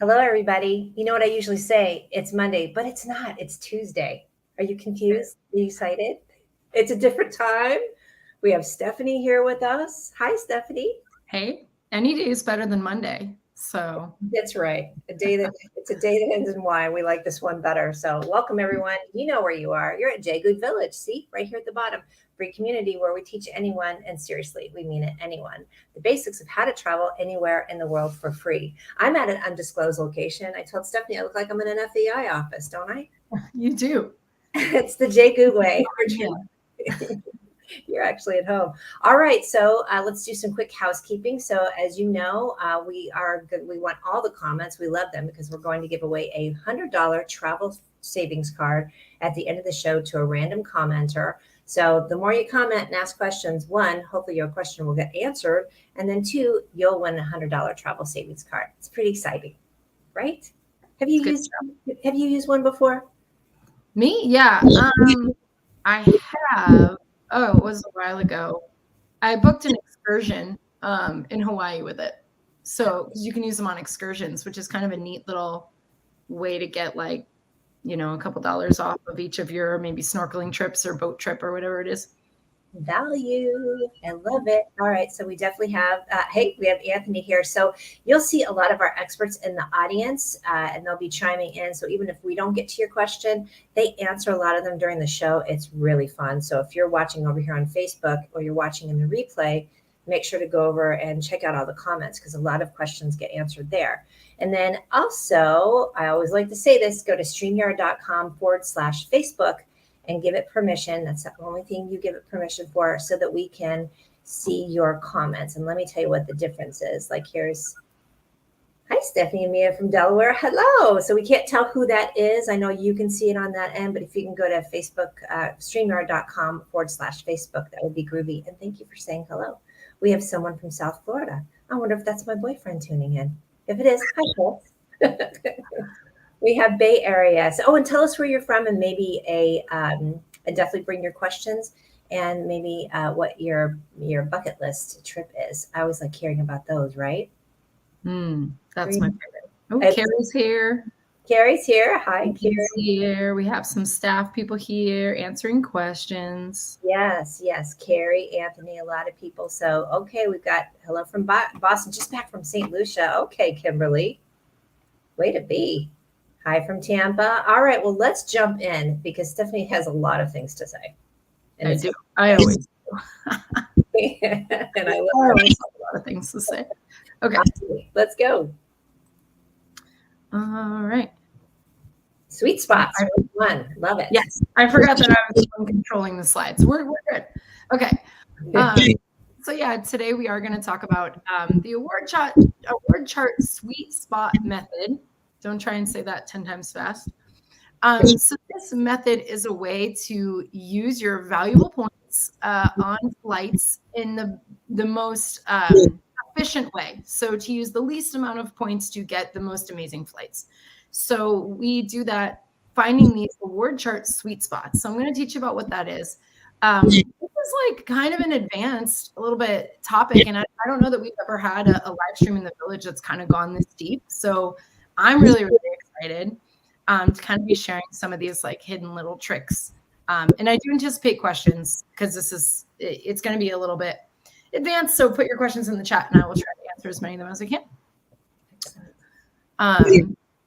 Hello, everybody. You know what I usually say? It's Monday, but it's not. It's Tuesday. Are you confused? Are you excited? It's a different time. We have Stephanie here with us. Hi, Stephanie. Hey, any day is better than Monday. So That's right. It's a day that ends in Y. We like this one better. So welcome everyone. You know where you are. You're at J Good Village. See, right here at the bottom. Free community where we teach anyone, and seriously, we mean it, anyone, the basics of how to travel anywhere in the world for free. I'm at an undisclosed location. I told Stephanie I look like I'm in an FEI office, don't I? you do. It's the J Good way. Yeah. You're actually at home. All right, so let's do some quick housekeeping. So as you know, we are good. We want all the comments. We love them because we're going to give away a $100 travel savings card at the end of the show to a random commenter. So the more you comment and ask questions, one, hopefully your question will get answered, and then two, you'll win a $100 travel savings card. It's pretty exciting, right? Have you used one before? Me? Yeah. I have. Oh, it was a while ago. I booked an excursion in Hawaii with it. So, because you can use them on excursions, which is kind of a neat little way to get like, a couple dollars off of each of your maybe snorkeling trips or boat trip or whatever it is. Value. I love it. All right. So we definitely have, hey, we have Anthony here. So you'll see a lot of our experts in the audience and they'll be chiming in. So even if we don't get to your question, they answer a lot of them during the show. It's really fun. So if you're watching over here on Facebook or you're watching in the replay, make sure to go over and check out all the comments because a lot of questions get answered there. And then also, I always like to say this, go to streamyard.com/Facebook and give it permission. That's the only thing you give it permission for so that we can see your comments. And let me tell you what the difference is. Like here's, hi, Stephanie and Mia from Delaware. Hello. So we can't tell who that is. I know you can see it on that end, but if you can go to Facebook, streamyard.com/Facebook, that would be groovy. And thank you for saying hello. We have someone from South Florida. I wonder if that's my boyfriend tuning in. If it is, hi, Cole. We have Bay Area. So, and tell us where you're from and maybe and definitely bring your questions and maybe what your bucket list trip is. I always like hearing about those, right? That's my favorite. Oh, Carrie's here. Carrie's here. Hi, Carrie. Here. We have some staff people here answering questions. Yes. Carrie, Anthony, a lot of people. So, okay, we've got hello from Boston, just back from St. Lucia. Okay, Kimberly. Way to be. Hi from Tampa. All right, well, let's jump in because Stephanie has a lot of things to say. And I do. I always do. And I always have a lot of things to say. Okay. Let's go. All right. Sweet spots. One. Love it. Yes. I forgot that I was controlling the slides. We're good. Okay. So yeah, today we are going to talk about the award chart sweet spot method. Don't try and say that 10 times fast. So this method is a way to use your valuable points on flights in the most efficient way. So to use the least amount of points to get the most amazing flights. So we do that finding these award chart sweet spots. So I'm going to teach you about what that is. This is like kind of an advanced, a little bit topic. And I don't know that we've ever had a live stream in the village that's kind of gone this deep. So I'm really, really excited to kind of be sharing some of these like hidden little tricks. And I do anticipate questions because it's going to be a little bit advanced. So put your questions in the chat and I will try to answer as many of them as I can.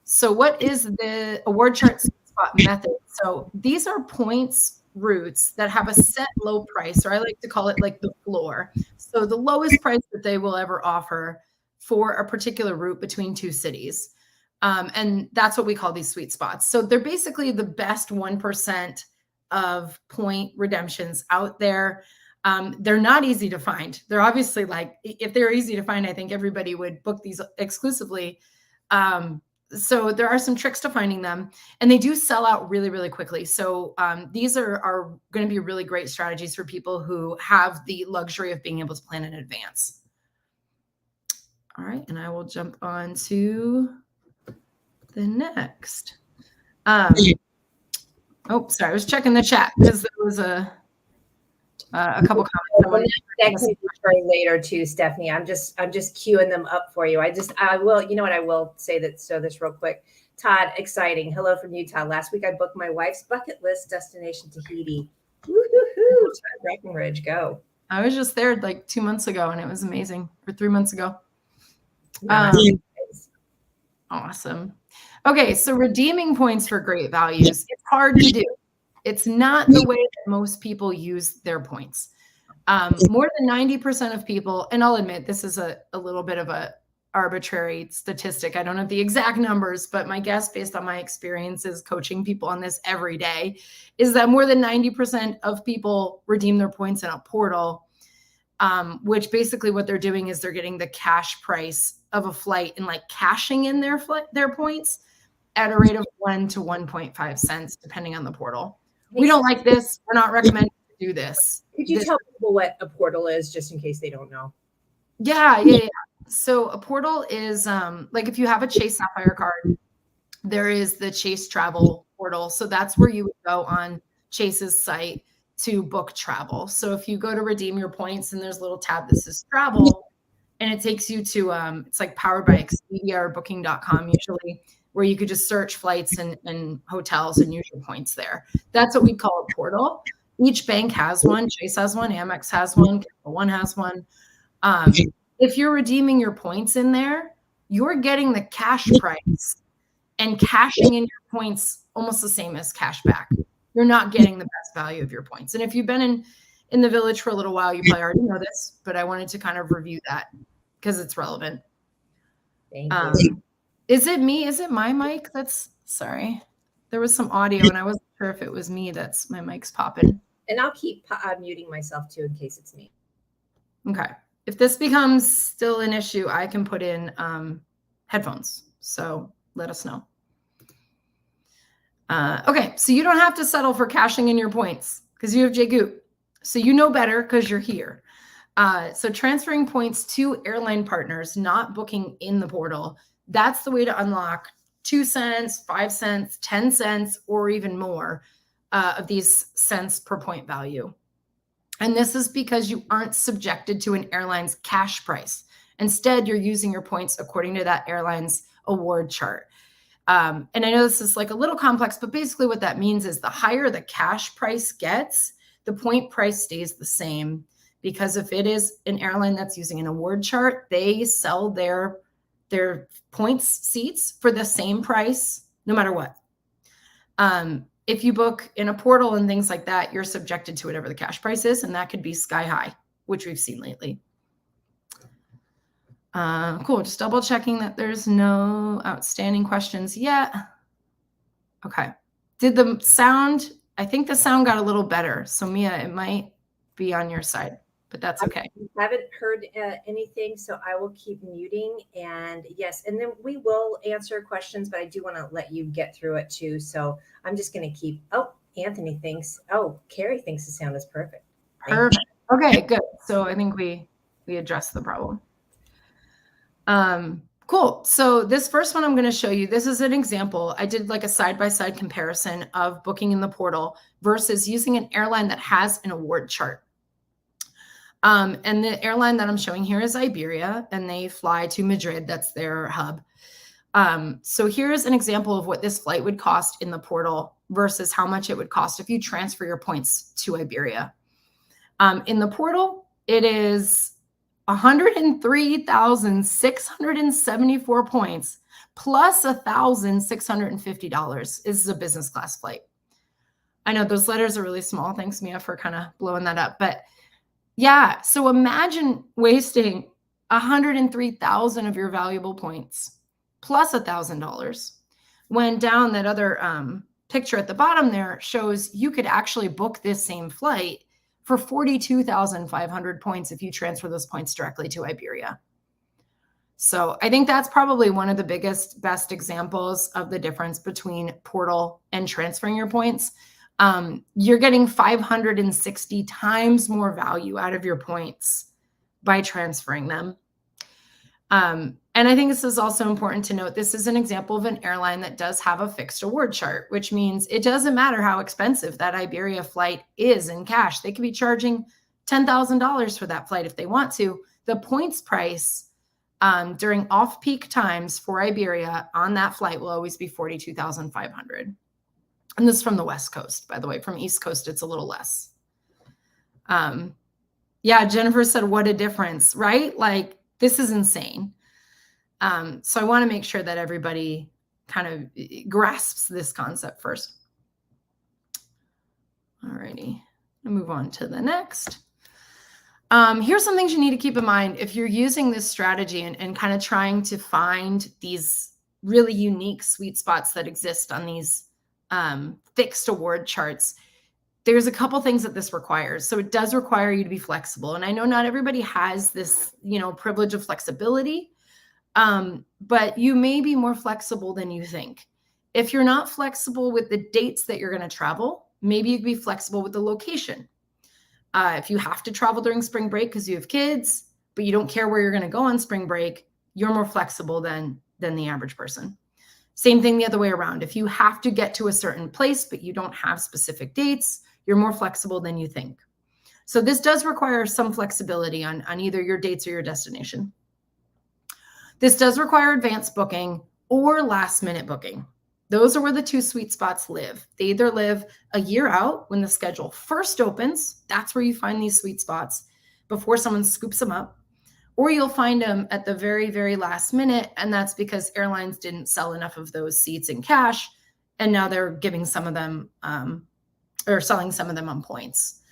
So what is the award chart sweet spot method? So these are points routes that have a set low price, or I like to call it like the floor. So the lowest price that they will ever offer for a particular route between two cities. And that's what we call these sweet spots. So they're basically the best 1% of point redemptions out there. They're not easy to find. They're obviously like, if they're easy to find, I think everybody would book these exclusively. So there are some tricks to finding them, and they do sell out really, really quickly. So these are going to be really great strategies for people who have the luxury of being able to plan in advance. All right, and I will jump on to the next. Oh, sorry, I was checking the chat because there was a a couple comments. I want that can be for later too, Stephanie. I'm just queuing them up for you. I will, you know what, I will say that. So this real quick. Todd, exciting. Hello from Utah. Last week I booked my wife's bucket list destination, Tahiti. Woo-hoo-hoo. Todd Breckenridge, go. I was just there like 2 months ago and it was amazing. Or 3 months ago. Awesome. Okay, so redeeming points for great values. It's hard to do. It's not the way that most people use their points. More than 90% of people, and I'll admit this is a little bit of a arbitrary statistic. I don't have the exact numbers, but my guess based on my experiences coaching people on this every day is that more than 90% of people redeem their points in a portal, which basically what they're doing is they're getting the cash price of a flight and like cashing in their points at a rate of 1 to 1.5 cents, depending on the portal. We don't like this. We're not recommending to do this. Could you tell people what a portal is, just in case they don't know? Yeah. So a portal is like if you have a Chase Sapphire card, there is the Chase Travel portal. So that's where you would go on Chase's site to book travel. So if you go to redeem your points and there's a little tab that says travel, and it takes you to, it's like powered by Expedia or booking.com usually, where you could just search flights and hotels and use your points there. That's what we call a portal. Each bank has one. Chase has one. Amex has one. Capital One has one. If you're redeeming your points in there, you're getting the cash price and cashing in your points almost the same as cash back. You're not getting the best value of your points. And if you've been in the village for a little while, you probably already know this, but I wanted to kind of review that because it's relevant. Thank you. Is it me? Is it my mic? Sorry. There was some audio and I wasn't sure if it was me that's my mic's popping. And I'll keep muting myself too in case it's me. Okay. If this becomes still an issue, I can put in headphones. So let us know. Okay. So you don't have to settle for cashing in your points because you have JGoop. So you know better because you're here. So transferring points to airline partners, not booking in the portal, that's the way to unlock 2 cents, 5 cents, 10 cents, or even more of these cents per point value. And this is because you aren't subjected to an airline's cash price. Instead, you're using your points according to that airline's award chart. And I know this is like a little complex, but basically what that means is the higher the cash price gets, the point price stays the same. Because if it is an airline that's using an award chart, they sell their points seats for the same price, no matter what. If you book in a portal and things like that, you're subjected to whatever the cash price is, and that could be sky high, which we've seen lately. Cool. Just double checking that there's no outstanding questions yet. Okay. Did the sound, I think the sound got a little better. So Mia, it might be on your side, but that's okay. I haven't heard anything, so I will keep muting. And yes, and then we will answer questions, but I do want to let you get through it too. So I'm just going to keep, Anthony thinks, Carrie thinks the sound is perfect. Perfect. Okay, good. So I think we addressed the problem. Cool. So this first one I'm going to show you, this is an example. I did like a side-by-side comparison of booking in the portal versus using an airline that has an award chart. And the airline that I'm showing here is Iberia, and they fly to Madrid. That's their hub. So here's an example of what this flight would cost in the portal versus how much it would cost if you transfer your points to Iberia. In the portal, it is 103,674 points plus $1,650. This is a business class flight. I know those letters are really small. Thanks, Mia, for kind of blowing that up. But yeah, so imagine wasting 103,000 of your valuable points plus $1,000 when down that other picture at the bottom there shows you could actually book this same flight for 42,500 points if you transfer those points directly to Iberia. So I think that's probably one of the best examples of the difference between portal and transferring your points. You're getting 560 times more value out of your points by transferring them. And I think this is also important to note, this is an example of an airline that does have a fixed award chart, which means it doesn't matter how expensive that Iberia flight is in cash. They could be charging $10,000 for that flight if they want to. The points price during off-peak times for Iberia on that flight will always be $42,500. And this is from the West Coast, by the way. From East Coast, it's a little less. Yeah, Jennifer said, what a difference, right? Like, this is insane. So I want to make sure that everybody kind of grasps this concept first. Alrighty, I'll move on to the next. Here's some things you need to keep in mind if you're using this strategy and kind of trying to find these really unique sweet spots that exist on these fixed award charts. There's a couple things that this requires. So it does require you to be flexible. And I know not everybody has this, privilege of flexibility, but you may be more flexible than you think. If you're not flexible with the dates that you're going to travel, maybe you can be flexible with the location. If you have to travel during spring break because you have kids, but you don't care where you're going to go on spring break, you're more flexible than the average person. Same thing the other way around. If you have to get to a certain place, but you don't have specific dates, you're more flexible than you think. So this does require some flexibility on either your dates or your destination. This does require advanced booking or last minute booking. Those are where the two sweet spots live. They either live a year out when the schedule first opens. That's where you find these sweet spots before someone scoops them up. Or you'll find them at the very, very last minute. And that's because airlines didn't sell enough of those seats in cash. And now they're giving some of them or selling some of them on points.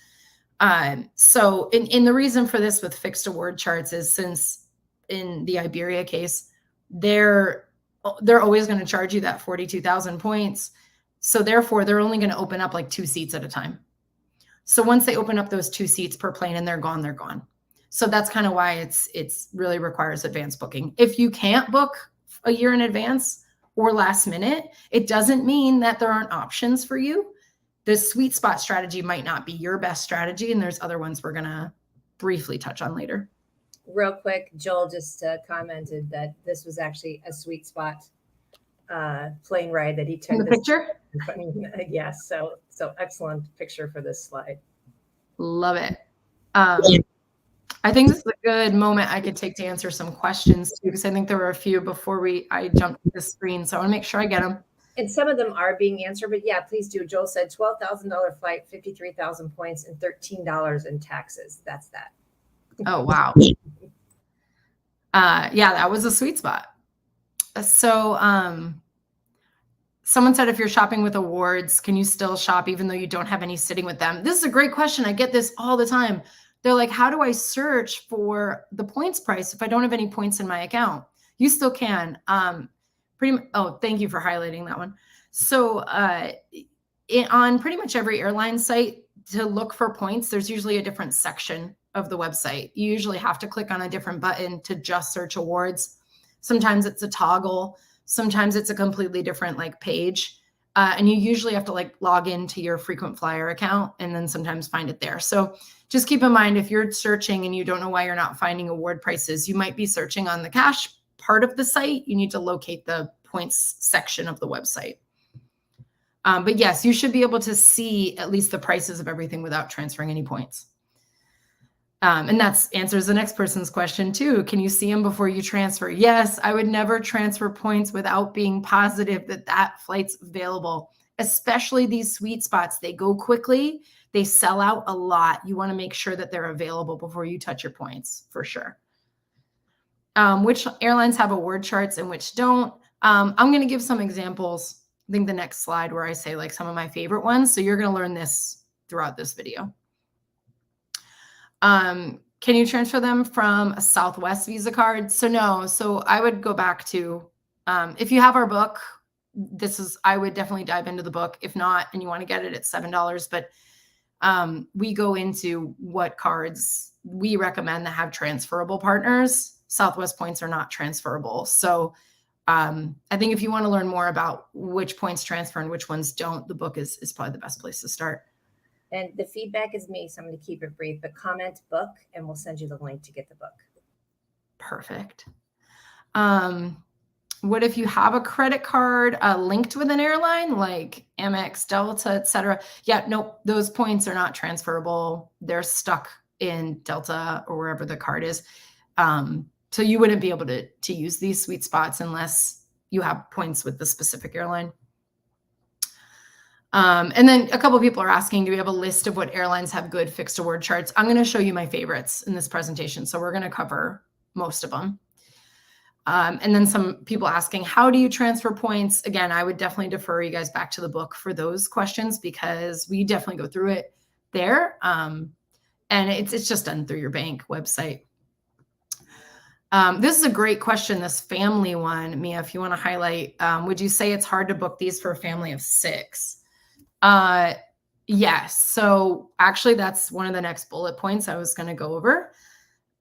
So in the reason for this with fixed award charts is since in the Iberia case, they're always going to charge you that 42,000 points. So therefore, they're only going to open up like 2 seats at a time. So once they open up those 2 seats per plane and they're gone, they're gone. So that's kind of why it's really requires advanced booking. If you can't book a year in advance or last minute, it doesn't mean that there aren't options for you. The sweet spot strategy might not be your best strategy, and there's other ones we're going to briefly touch on later. Real quick, Joel just commented that this was actually a sweet spot plane ride that he took. In the picture? Yes, so excellent picture for this slide. Love it. I think this is a good moment I could take to answer some questions too, because I think there were a few before I jumped to the screen. So I want to make sure I get them. And some of them are being answered, but yeah, please do. Joel said $12,000 flight, 53,000 points, and $13 in taxes. That's that. Oh, wow. Yeah, that was a sweet spot. So someone said, if you're shopping with awards, can you still shop even though you don't have any sitting with them? This is a great question. I get this all the time. They're like, how do I search for the points price if I don't have any points in my account? You still can. Oh, thank you for highlighting that one. So on pretty much every airline site, to look for points, there's usually a different section of the website. You usually have to click on a different button to just search awards. Sometimes it's a toggle. Sometimes it's a completely different page. And you usually have to log into your frequent flyer account and then sometimes find it there. So just keep in mind, if you're searching and you don't know why you're not finding award prices, you might be searching on the cash part of the site. You need to locate the points section of the website. But yes, you should be able to see at least the prices of everything without transferring any points. And that answers the next person's question too. Can you see them before you transfer? Yes, I would never transfer points without being positive that that flight's available, especially these sweet spots. They go quickly. They sell out a lot. You want to make sure that they're available before you touch your points for sure. Which airlines have award charts and which don't? I'm going to give some examples. I think the next slide where I say some of my favorite ones. So you're going to learn this throughout this video. Can you transfer them from a Southwest Visa card? So no. So I would go back to, if you have our book, I would definitely dive into the book. If not, and you want to get it at $7, but we go into what cards we recommend that have transferable partners. Southwest points are not transferable. So I think if you want to learn more about which points transfer and which ones don't, the book is probably the best place to start. And the feedback is me, so I'm going to keep it brief, but comment book and we'll send you the link to get the book. Perfect. What if you have a credit card linked with an airline like Amex, Delta, etc.? Yeah, nope, those points are not transferable. They're stuck in Delta or wherever the card is. So you wouldn't be able to use these sweet spots unless you have points with the specific airline. And then a couple of people are asking, do we have a list of what airlines have good fixed award charts? I'm going to show you my favorites in this presentation. So we're going to cover most of them. And then some people asking, how do you transfer points? Again, I would definitely defer you guys back to the book for those questions because we definitely go through it there. And it's just done through your bank website. This is a great question, this family one. Mia, if you want to highlight, would you say it's hard to book these for a family of 6? Yes. So actually that's one of the next bullet points I was going to go over.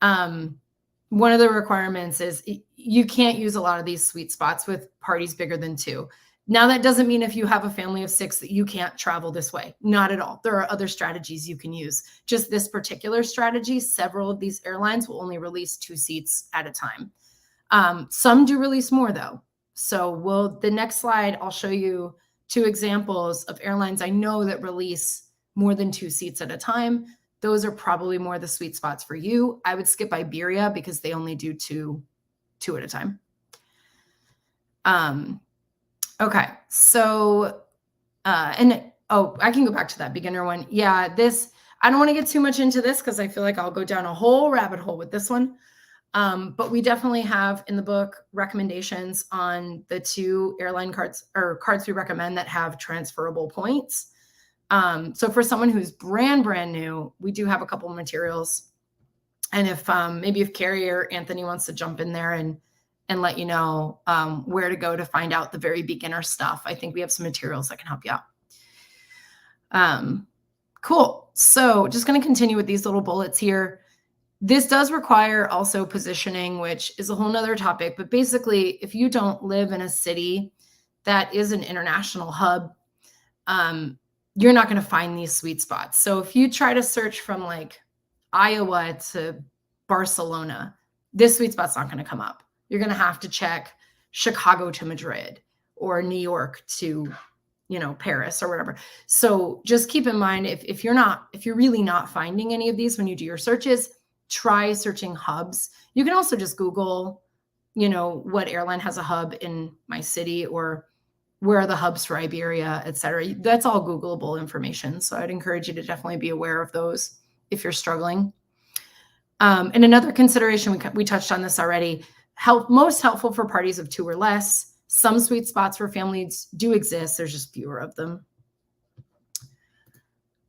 One of the requirements is you can't use a lot of these sweet spots with parties bigger than 2. Now, that doesn't mean if you have a family of 6 that you can't travel this way. Not at all. There are other strategies you can use. Just this particular strategy, several of these airlines will only release 2 seats at a time. Some do release more though. So the next slide, I'll show you 2 examples of airlines I know that release more than 2 seats at a time. Those are probably more the sweet spots for you. I would skip Iberia because they only do two at a time. Okay, so, I can go back to that beginner one. Yeah, I don't want to get too much into this because I feel like I'll go down a whole rabbit hole with this one. But we definitely have in the book recommendations on the 2 airline cards or cards we recommend that have transferable points. So for someone who's brand new, we do have a couple of materials. And if maybe if Carrie or Anthony wants to jump in there and let you know where to go to find out the very beginner stuff, I think we have some materials that can help you out. Cool. So just going to continue with these little bullets here. This does require also positioning, which is a whole nother topic. But basically, if you don't live in a city that is an international hub, you're not going to find these sweet spots. So if you try to search from like Iowa to Barcelona, this sweet spot's not going to come up. You're going to have to check Chicago to Madrid or New York to, Paris or whatever. So just keep in mind, if you're really not finding any of these when you do your searches, try searching hubs. You can also just Google, what airline has a hub in my city or where are the hubs for Iberia, et cetera. That's all Googleable information. So I'd encourage you to definitely be aware of those if you're struggling. And another consideration, we touched on this already, most helpful for parties of 2 or less. Some sweet spots for families do exist. There's just fewer of them.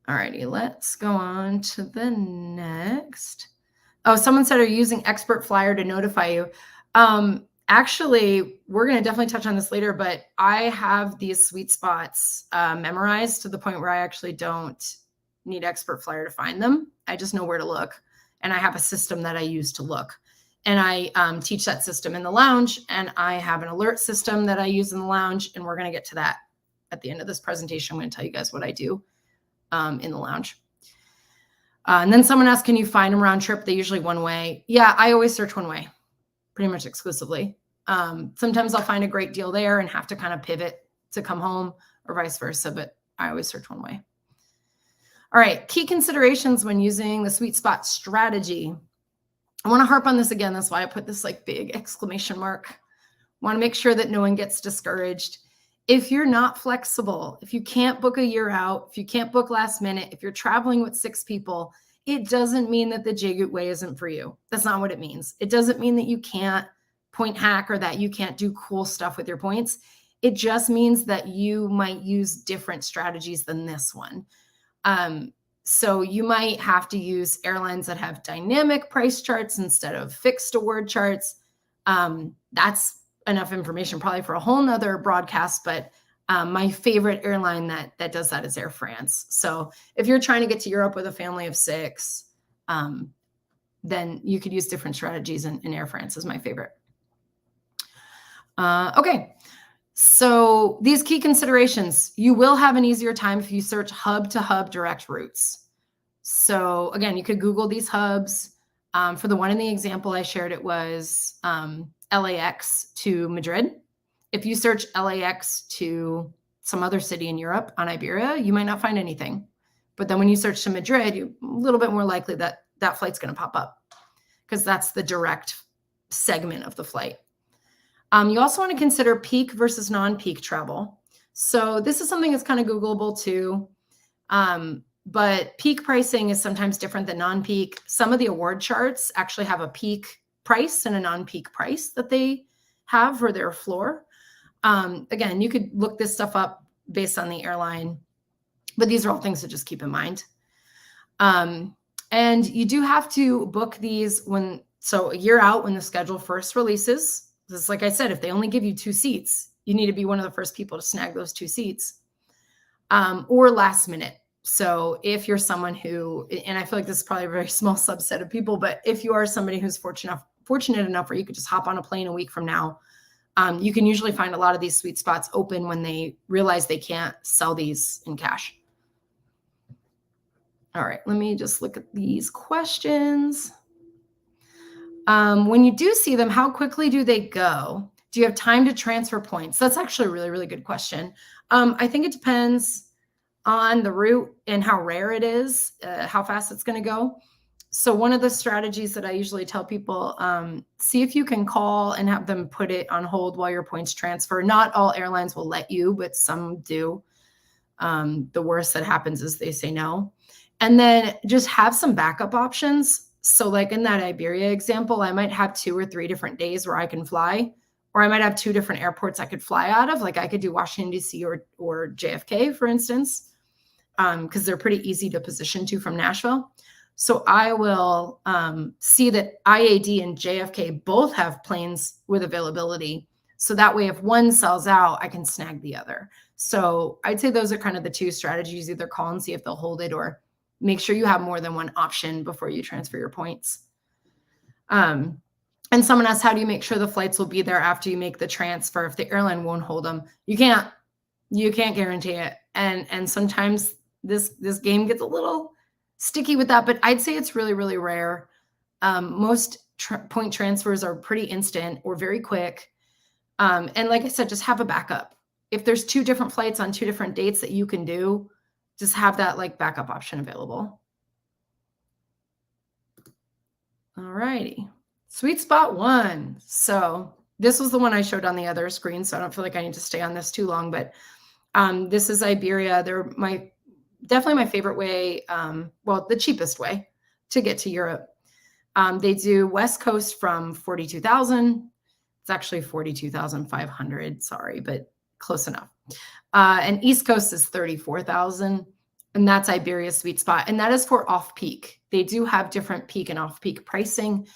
All righty, let's go on to the next. Oh, someone said, are you using Expert Flyer to notify you? Actually, we're going to definitely touch on this later, but I have these sweet spots memorized to the point where I actually don't need Expert Flyer to find them. I just know where to look. And I have a system that I use to look. And I teach that system in the lounge. And I have an alert system that I use in the lounge. And we're going to get to that at the end of this presentation. I'm going to tell you guys what I do in the lounge. And then someone asked, can you find them round trip? They usually one way. Yeah, I always search one way, pretty much exclusively. Sometimes I'll find a great deal there and have to kind of pivot to come home or vice versa, but I always search one way. All right, key considerations when using the sweet spot strategy. I want to harp on this again. That's why I put this like big exclamation mark. Want to make sure that no one gets discouraged. If you're not flexible, if you can't book a year out, if you can't book last minute, if you're traveling with 6 people, it doesn't mean that the Jagut way isn't for you. That's not what it means. It doesn't mean that you can't point hack or that you can't do cool stuff with your points. It just means that you might use different strategies than this one. So you might have to use airlines that have dynamic price charts instead of fixed award charts. That's enough information probably for a whole nother broadcast, but my favorite airline that does that is Air France. So if you're trying to get to Europe with a family of 6, then you could use different strategies, and Air France is my favorite. Okay, so these key considerations, you will have an easier time if you search hub to hub direct routes. So again, you could Google these hubs. For the one in the example I shared, it was LAX to Madrid. If you search LAX to some other city in Europe on Iberia, you might not find anything. But then when you search to Madrid, you're a little bit more likely that that flight's going to pop up because that's the direct segment of the flight. You also want to consider peak versus non-peak travel. So this is something that's kind of Googleable too. But peak pricing is sometimes different than non-peak. Some of the award charts actually have a peak price and a non-peak price that they have for their floor. Again, you could look this stuff up based on the airline, but these are all things to just keep in mind. And you do have to book these so a year out when the schedule first releases. This is, like I said, if they only give you 2 seats, you need to be one of the first people to snag those 2 seats, or last minute. So if you're someone who, and I feel like this is probably a very small subset of people, but if you are somebody who's fortunate enough where you could just hop on a plane a week from now, you can usually find a lot of these sweet spots open when they realize they can't sell these in cash. All right, let me just look at these questions. When you do see them, how quickly do they go? Do you have time to transfer points? That's actually a really, really good question. I think it depends on the route and how rare it is, how fast it's going to go. So one of the strategies that I usually tell people, see if you can call and have them put it on hold while your points transfer. Not all airlines will let you, but some do. The worst that happens is they say no. And then just have some backup options. So like in that Iberia example, I might have 2 or 3 different days where I can fly, or I might have 2 different airports I could fly out of. Like I could do Washington, D.C. or JFK, for instance, because they're pretty easy to position to from Nashville. So I will see that IAD and JFK both have planes with availability. So that way, if one sells out, I can snag the other. So I'd say those are kind of the 2 strategies: either call and see if they'll hold it, or make sure you have more than one option before you transfer your points. And someone asked, how do you make sure the flights will be there after you make the transfer if the airline won't hold them? You can't guarantee it. And sometimes this game gets a little sticky with that, but I'd say it's really, really rare. Most point transfers are pretty instant or very quick. And like I said, just have a backup. If there's 2 different flights on 2 different dates that you can do, just have that like backup option available. All righty. Sweet spot 1. So this was the one I showed on the other screen, so I don't feel like I need to stay on this too long, but this is Iberia. They're definitely my favorite way, well, the cheapest way to get to Europe. They do West Coast from 42,000. It's actually 42,500, sorry, but close enough. And East Coast is 34,000, and that's Iberia's sweet spot. And that is for off-peak. They do have different peak and off-peak pricing.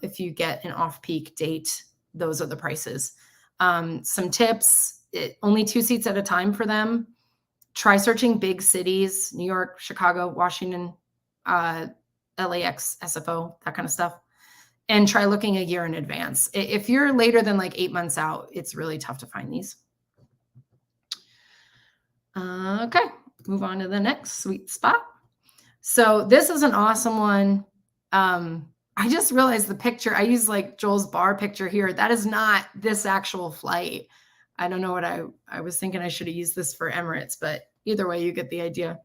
If you get an off-peak date, those are the prices. Some tips, only 2 seats at a time for them. Try searching big cities: New York, Chicago, Washington, LAX, SFO, that kind of stuff. And try looking a year in advance. If you're later than like 8 months out, it's really tough to find these. Okay, move on to the next sweet spot. So this is an awesome one. I just realized the picture, I use like Joel's bar picture here. That is not this actual flight. I don't know what I was thinking. I should have used this for Emirates, but either way, you get the idea.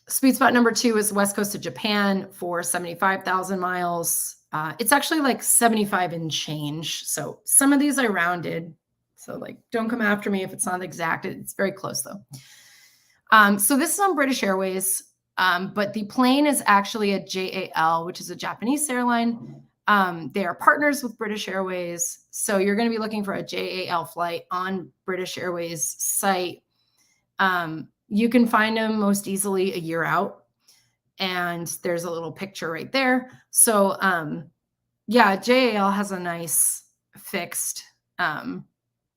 Sweet spot number 2 is West Coast of Japan for 75,000 miles. It's actually like 75 and change. So some of these I rounded. So like, don't come after me if it's not exact. It's very close though. So this is on British Airways, but the plane is actually a JAL, which is a Japanese airline. They are partners with British Airways. So you're going to be looking for a JAL flight on British Airways site. You can find them most easily a year out. And there's a little picture right there. So yeah, JAL has a nice fixed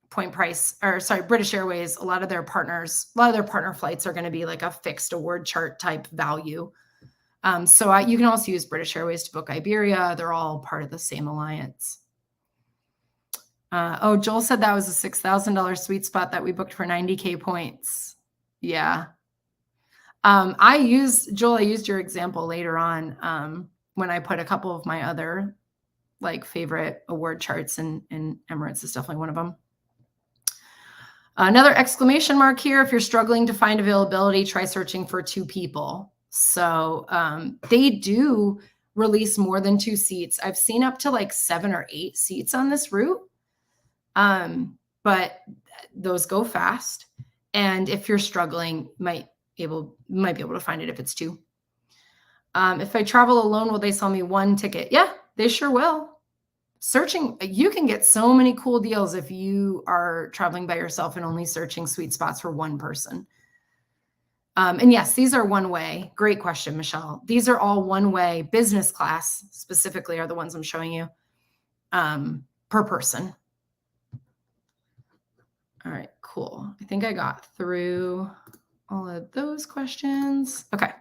point price, or sorry, British Airways, a lot of their partner flights are going to be like a fixed award chart type value. So you can also use British Airways to book Iberia. They're all part of the same alliance. Oh, Joel said that was a $6,000 sweet spot that we booked for 90K points. Yeah. I used your example later on when I put a couple of my other like favorite award charts, and Emirates is definitely one of them. Another exclamation mark here. If you're struggling to find availability, try searching for 2 people. So they do release more than 2 seats. I've seen up to like 7 or 8 seats on this route. But those go fast. And if you're struggling, might be able to find it if it's 2. If I travel alone, will they sell me 1 ticket? Yeah, they sure will. Searching, you can get so many cool deals if you are traveling by yourself and only searching sweet spots for 1 person. And yes, these are one-way. Great question, Michelle. These are all one-way. Business class specifically are the ones I'm showing you per person. All right, cool. I think I got through all of those questions. Okay.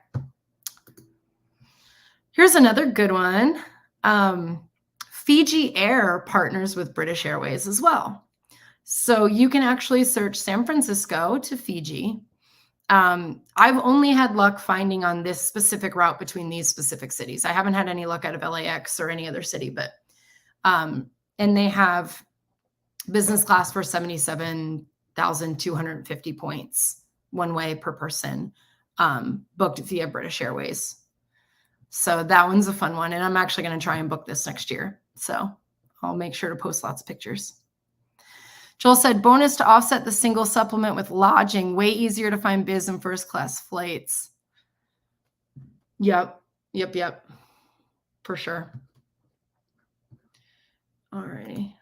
Here's another good one. Fiji Air partners with British Airways as well. So you can actually search San Francisco to Fiji. I've only had luck finding on this specific route between these specific cities. I haven't had any luck out of LAX or any other city, but, and they have business class for 77,250 points one way per person, booked via British Airways. So that one's a fun one. And I'm actually going to try and book this next year. So I'll make sure to post lots of pictures. Joel said, bonus to offset the single supplement with lodging. Way easier to find biz and first class flights. Yep. For sure. All righty.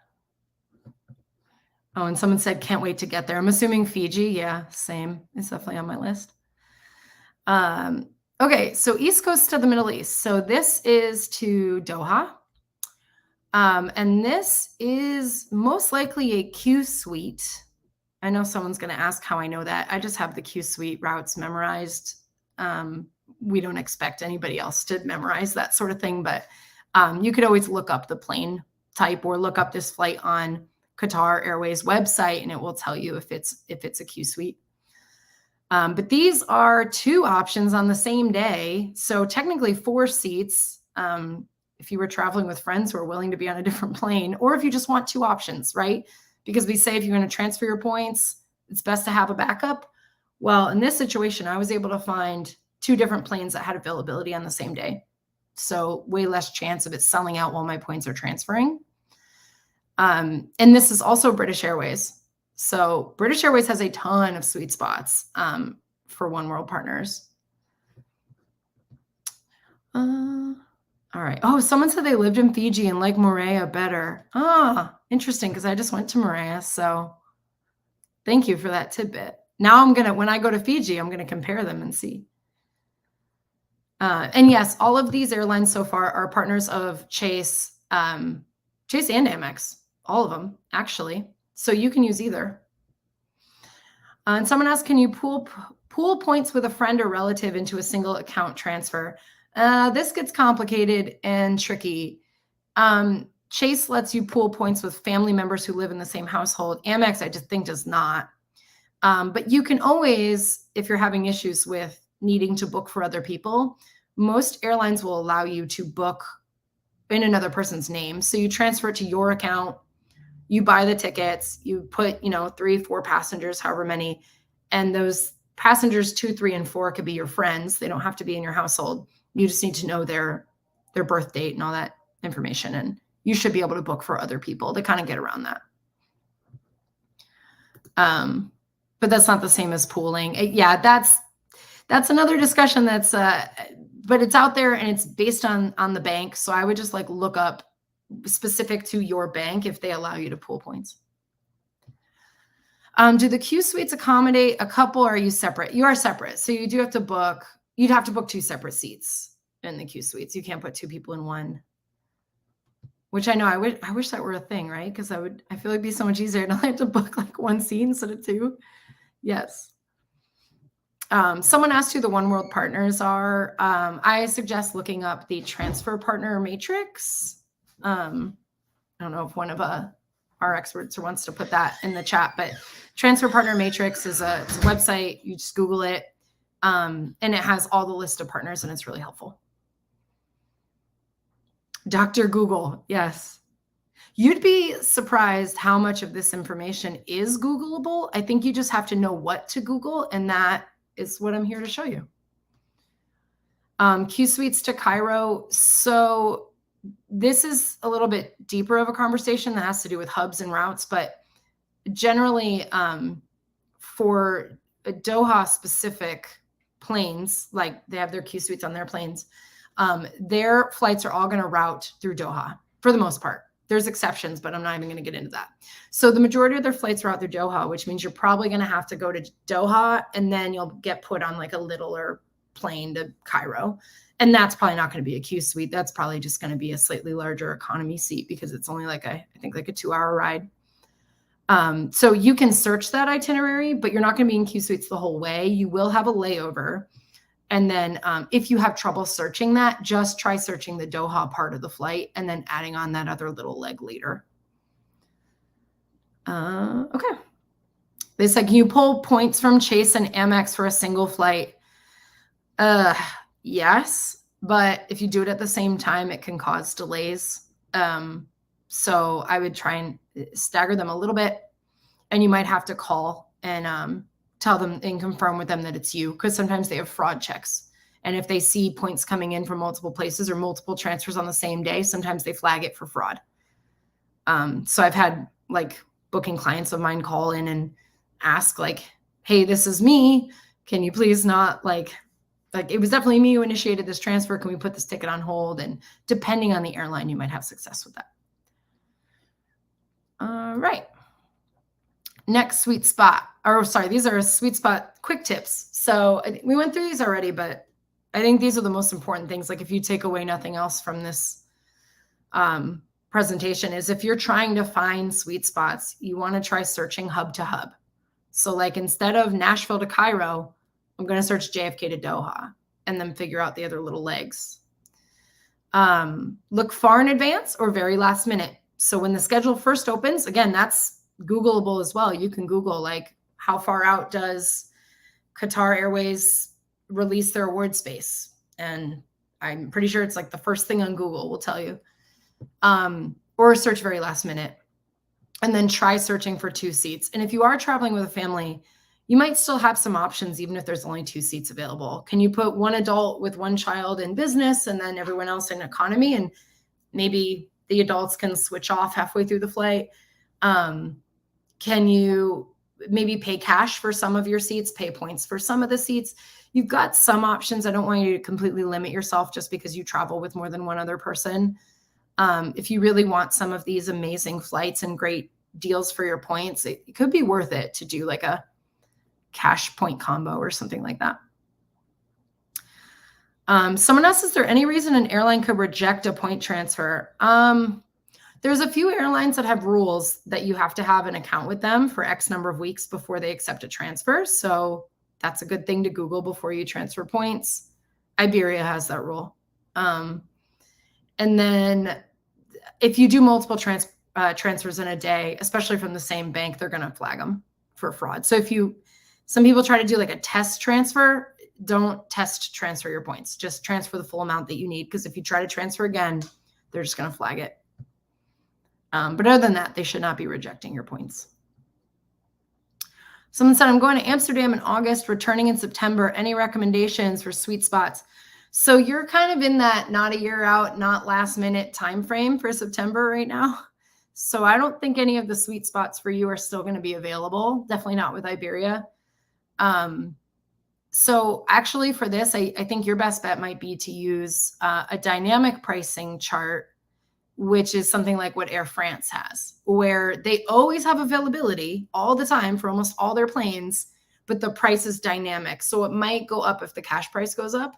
Oh, and someone said, can't wait to get there. I'm assuming Fiji. Yeah, same. It's definitely on my list. Okay, so East Coast to the Middle East. So this is to Doha. And this is most likely a Q suite. I know someone's going to ask how I know that. I just have the Q suite routes memorized. We don't expect anybody else to memorize that sort of thing, but you could always look up the plane type or look up this flight on Qatar Airways website, and it will tell you if it's a Q suite. But these are 2 options on the same day. So technically 4 seats. If you were traveling with friends who are willing to be on a different plane, or if you just want 2 options, right? Because we say if you're going to transfer your points, it's best to have a backup. Well, in this situation, I was able to find 2 different planes that had availability on the same day. So way less chance of it selling out while my points are transferring. And this is also British Airways. So British Airways has a ton of sweet spots for OneWorld partners. All right. Oh, someone said they lived in Fiji and like Moorea better. Ah, interesting, because I just went to Moorea. So thank you for that tidbit. Now when I go to Fiji, I'm going to compare them and see. And yes, all of these airlines so far are partners of Chase and Amex, all of them, actually. So you can use either. And someone asked, can you pool points with a friend or relative into a single account transfer? This gets complicated and tricky. Chase lets you pool points with family members who live in the same household. Amex, I just think, does not. But you can always, if you're having issues with needing to book for other people, most airlines will allow you to book in another person's name. So you transfer it to your account, you buy the tickets, you put, 3, 4 passengers, however many, and those passengers 2, 3, and 4 could be your friends. They don't have to be in your household. You just need to know their birth date and all that information. And you should be able to book for other people to kind of get around that. But that's not the same as pooling. Yeah, that's another discussion but it's out there and it's based on the bank. So I would just look up specific to your bank if they allow you to pool points. Do the Q suites accommodate a couple, or are you separate? You are separate. So you do have to book, you'd have to book 2 separate seats in the Q suites. You can't put 2 people in one, which I know, I wish that were a thing, right? Because I feel like it'd be so much easier to have to book 1 seat instead of 2. Yes. Someone asked who the OneWorld partners are. I suggest looking up the transfer partner matrix. I don't know if one of our experts wants to put that in the chat, but transfer partner matrix is it's a website. You just Google it, and it has all the list of partners, and it's really helpful. Dr. Google, yes. You'd be surprised how much of this information is Googleable. I think you just have to know what to Google, and that is what I'm here to show you. Q Suites to Cairo. So this is a little bit deeper of a conversation that has to do with hubs and routes, but generally for Doha specific planes, like they have their Q Suites on their planes, their flights are all going to route through Doha for the most part. There's exceptions, but I'm not even going to get into that. So the majority of their flights route through Doha, which means you're probably going to have to go to Doha and then you'll get put on like a littler plane to Cairo. And that's probably not going to be a Q Suite. That's probably just going to be a slightly larger economy seat because it's only like I think like a 2-hour ride. So you can search that itinerary, but you're not going to be in Q Suites the whole way. You will have a layover. And then if you have trouble searching that, just try searching the Doha part of the flight and then adding on that other little leg later. Okay. They said, can you pull points from Chase and Amex for a single flight? Yes, but if you do it at the same time, it can cause delays. So I would try and stagger them a little bit, and you might have to call and tell them and confirm with them that it's you, because sometimes they have fraud checks. And if they see points coming in from multiple places or multiple transfers on the same day, sometimes they flag it for fraud. So I've had like booking clients of mine call in and ask like, hey, this is me. Can you please not like it was definitely me who initiated this transfer. Can we put this ticket on hold? And depending on the airline, you might have success with that. All right. Next sweet spot, or sorry, these are sweet spot quick tips. So we went through these already, but I think these are the most important things. Like if you take away nothing else from this presentation, is if you're trying to find sweet spots, you want to try searching hub to hub. So like instead of Nashville to Cairo, I'm going to search JFK to Doha and then figure out the other little legs. Look far in advance or very last minute. So when the schedule first opens, again, that's Googleable as well. You can Google like how far out does Qatar Airways release their award space? And I'm pretty sure it's like the first thing on Google will tell you. Or search very last minute. And then try searching for 2 seats. And if you are traveling with a family, you might still have some options even if there's only 2 seats available. Can you put one adult with one child in business and then everyone else in economy? And maybe the adults can switch off halfway through the flight. Can you maybe pay cash for some of your seats, pay points for some of the seats? You've got some options. I don't want you to completely limit yourself just because you travel with more than one other person. If you really want some of these amazing flights and great deals for your points, it could be worth it to do like a cash point combo or something like that. Someone else, is there any reason an airline could reject a point transfer? There's a few airlines that have rules that you have to have an account with them for X number of weeks before they accept a transfer. So that's a good thing to Google before you transfer points. Iberia has that rule. And then if you do multiple transfers in a day, especially from the same bank, they're going to flag them for fraud. So some people try to do like a test transfer. Don't test transfer your points. Just transfer the full amount that you need. Because if you try to transfer again, they're just going to flag it. But other than that, they should not be rejecting your points. Someone said, I'm going to Amsterdam in August, returning in September. Any recommendations for sweet spots? So you're kind of in that not a year out, not last minute time frame for September right now. So I don't think any of the sweet spots for you are still going to be available. Definitely not with Iberia. So actually for this, I think your best bet might be to use a dynamic pricing chart, which is something like what Air France has, where they always have availability all the time for almost all their planes, but the price is dynamic. So it might go up if the cash price goes up.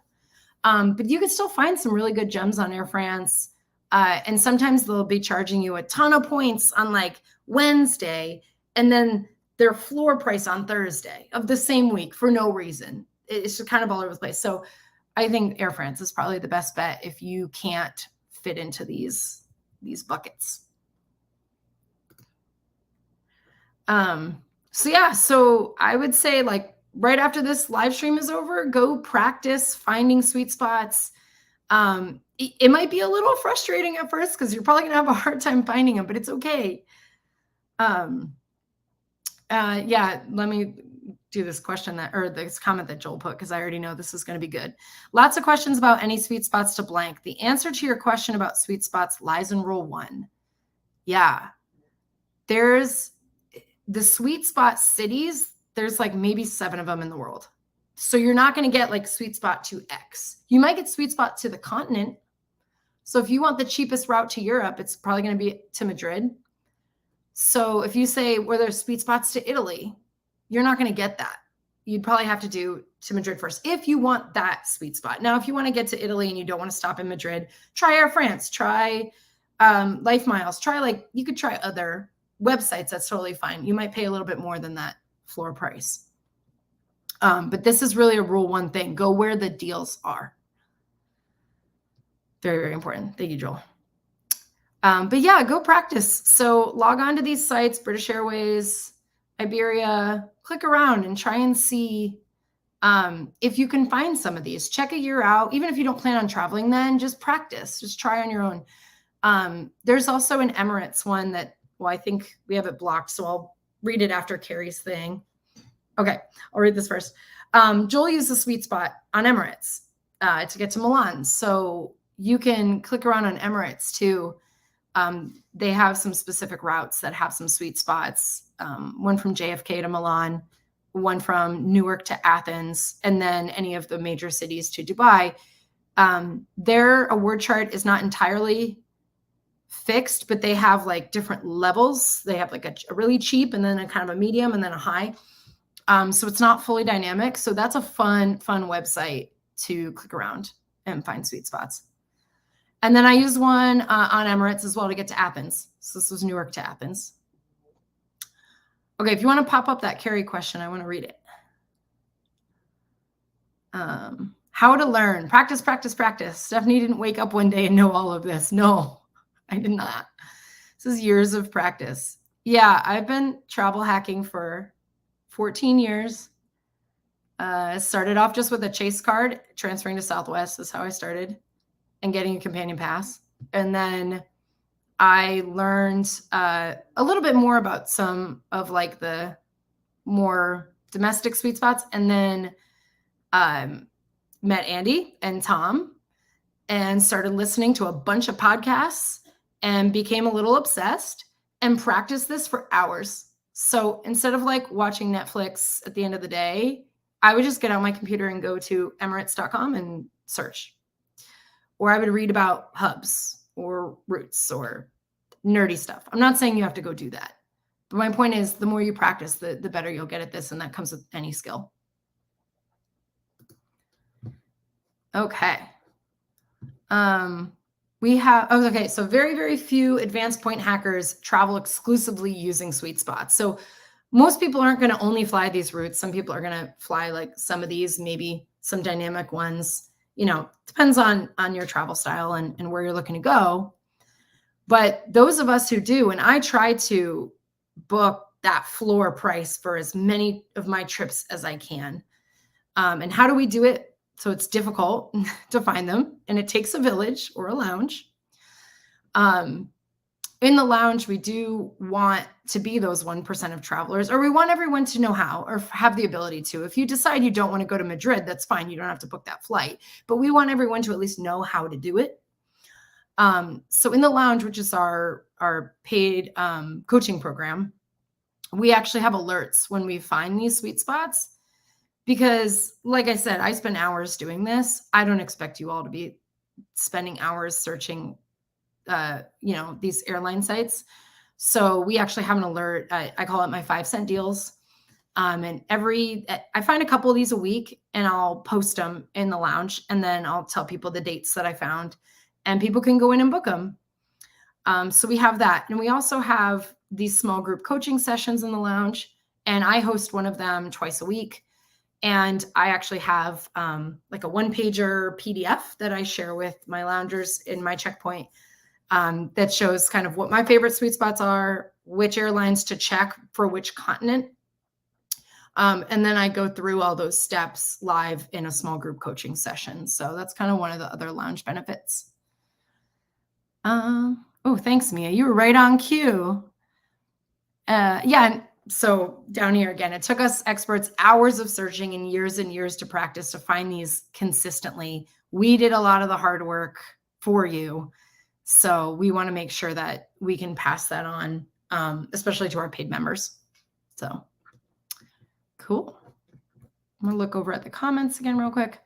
But you can still find some really good gems on Air France. And sometimes they'll be charging you a ton of points on like Wednesday, and then their floor price on Thursday of the same week for no reason. It's just kind of all over the place. So I think Air France is probably the best bet if you can't fit into these buckets. So I would say like right after this live stream is over, go practice finding sweet spots. It might be a little frustrating at first because you're probably gonna have a hard time finding them, but it's okay. Let me do this question or this comment that Joel put, because I already know this is going to be good. Lots of questions about any sweet spots to blank. The answer to your question about sweet spots lies in rule 1. Yeah. There's the sweet spot cities. There's like maybe 7 of them in the world. So you're not going to get like sweet spot to X. You might get sweet spot to the continent. So if you want the cheapest route to Europe, it's probably going to be to Madrid. So if you say, well, there's sweet spots to Italy, you're not going to get that. You'd probably have to do to Madrid first if you want that sweet spot. Now, if you want to get to Italy and you don't want to stop in Madrid, try Air France, try Life Miles, you could try other websites. That's totally fine. You might pay a little bit more than that floor price. But this is really a rule 1 thing. Go where the deals are. Very, very important. Thank you, Joel. But yeah, go practice. So log on to these sites, British Airways, Iberia, click around and try and see if you can find some of these. Check a year out. Even if you don't plan on traveling then, just practice. Just try on your own. There's also an Emirates one that, well, I think we have it blocked, so I'll read it after Carrie's thing. Okay, I'll read this first. Joel used the sweet spot on Emirates to get to Milan. So you can click around on Emirates too. They have some specific routes that have some sweet spots. One from JFK to Milan, one from Newark to Athens, and then any of the major cities to Dubai. Their award chart is not entirely fixed, but they have like different levels. They have like a really cheap and then a kind of a medium and then a high. So it's not fully dynamic. So that's a fun website to click around and find sweet spots. And then I used one on Emirates as well to get to Athens. So this was Newark to Athens. Okay, if you want to pop up that Carrie question, I want to read it. How to learn. Practice, practice, practice. Stephanie didn't wake up one day and know all of this. No, I did not. This is years of practice. Yeah, I've been travel hacking for 14 years. Started off just with a Chase card. Transferring to Southwest is how I started. And getting a companion pass. And then I learned a little bit more about some of like the more domestic sweet spots. And then met Andy and Tom and started listening to a bunch of podcasts and became a little obsessed and practiced this for hours. So instead of like watching Netflix at the end of the day, I would just get on my computer and go to Emirates.com and search. Or I would read about hubs or routes or nerdy stuff. I'm not saying you have to go do that. But my point is the more you practice, the better you'll get at this. And that comes with any skill. Okay. So very, very few advanced point hackers travel exclusively using sweet spots. So most people aren't going to only fly these routes. Some people are going to fly like some of these, maybe some dynamic ones. Depends on your travel style and where you're looking to go. But those of us who do, and I try to book that floor price for as many of my trips as I can. And how do we do it? So it's difficult to find them, and it takes a village or a lounge. In the lounge, we do want to be those 1% of travelers, or we want everyone to know how or have the ability to. If you decide you don't want to go to Madrid, that's fine. You don't have to book that flight. But we want everyone to at least know how to do it. So in the lounge, which is our paid coaching program, we actually have alerts when we find these sweet spots. Because like I said, I spend hours doing this. I don't expect you all to be spending hours searching these airline sites. So we actually have an alert. I call it my 5-cent deals. And I find a couple of these a week and I'll post them in the lounge. And then I'll tell people the dates that I found and people can go in and book them. So we have that. And we also have these small group coaching sessions in the lounge. And I host one of them twice a week. And I actually have like a 1-pager PDF that I share with my loungers in my checkpoint. That shows kind of what my favorite sweet spots are, which airlines to check for which continent. And then I go through all those steps live in a small group coaching session. So that's kind of one of the other lounge benefits. Oh, thanks, Mia. You were right on cue. Yeah, and So down here again, it took us experts hours of searching and years to practice to find these consistently. We did a lot of the hard work for you. So we want to make sure that we can pass that on, especially to our paid members. So cool. I'm gonna look over at the comments again real quick.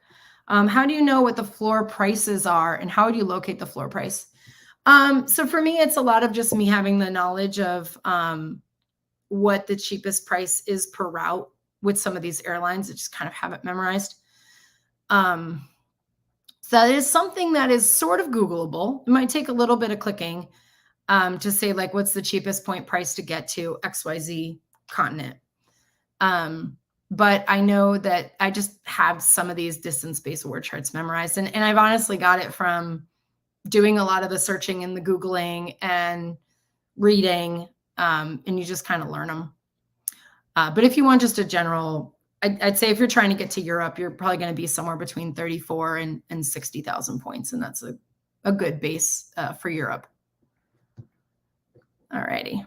How do you know what the floor prices are and how do you locate the floor price? So for me, it's a lot of just me having the knowledge of what the cheapest price is per route with some of these airlines. I just kind of have it memorized. So that is something that is sort of Googleable. It might take a little bit of clicking to say like, what's the cheapest point price to get to XYZ continent. But I know that I just have some of these distance-based award charts memorized. And I've honestly got it from doing a lot of the searching and the Googling and reading, and you just kind of learn them. But if you want just a general, I'd say if you're trying to get to Europe, you're probably going to be somewhere between 34 and 60,000 points. And that's a good base for Europe. All righty.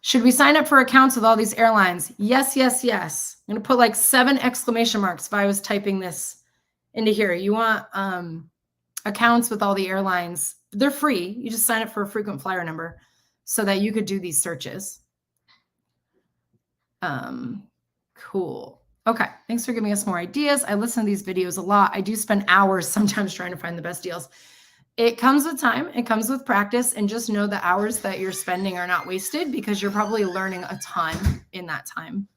Should we sign up for accounts with all these airlines? Yes, yes, yes. I'm going to put like 7 exclamation marks if I was typing this into here. You want accounts with all the airlines. They're free. You just sign up for a frequent flyer number so that you could do these searches. Cool. Okay. Thanks for giving us more ideas. I listen to these videos a lot. I do spend hours sometimes trying to find the best deals. It comes with time. It comes with practice. And just know the hours that you're spending are not wasted because you're probably learning a ton in that time.